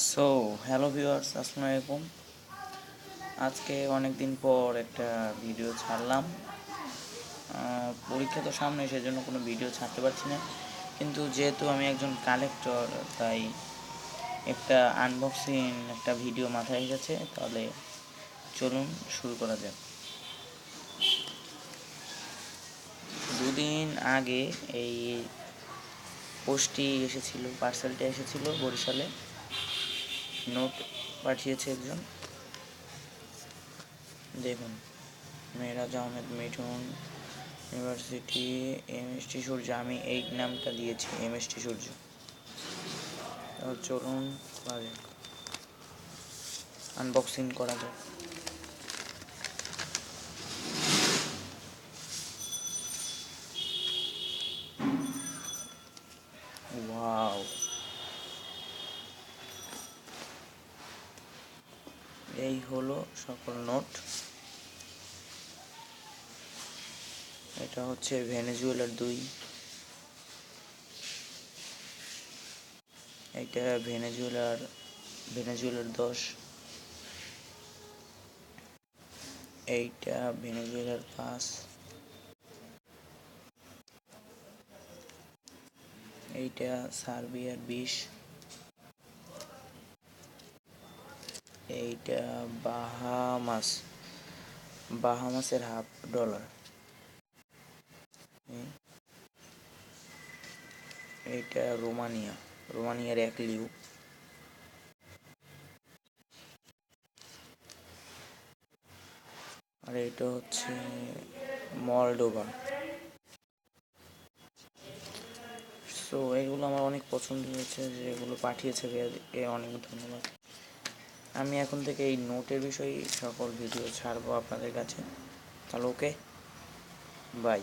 So hello viewers, আসসালামু আলাইকুম। আজকে অনেক দিন পর একটা ভিডিও ছাড়লাম। পরীক্ষা তো সামনে, সেজন্য কোনো ভিডিও ছাড়তে পারছি না, কিন্তু যেহেতু আমি একজন কালেক্টর, তাই একটা আনবক্সিং একটা ভিডিও মাথায় এসেছে। তাহলে চলুন শুরু করা যাক। দুদিন আগে এই পোস্টটি এসেছিল, পার্সেলটা এসেছিল বরিশালে। নোট পাঠিয়েছে একজন, দেখুন, মেরাজ আহমেদ মিঠুন, ইউনিভার্সিটি, এমএসটি সূর্য। আমি এই নামটা দিয়েছি, এমএসটি সূর্য। চলুন আনবক্সিং করা যাক। ওয়াও, এই হলো সকল নোট। এটা হচ্ছে ভেনেজুয়েলার 2, এটা ভেনেজুয়েলার 10, এইটা ভেনেজুয়েলার 5, এইটা সার্বিয়ার 20, এইটা বাহামাসের $1/2, এইটা রোমানিয়ার 1 লিউ, আর এটা হচ্ছে মলডোভা। সো এগুলো আমার অনেক পছন্দ হয়েছে, যে এগুলো পাঠিয়েছে, অনেক ধন্যবাদ। আমি এখন থেকে এই নোটের বিষয়ে সকল ভিডিও ছাড়বো আপনাদের কাছে। তাহলে ওকে, বাই।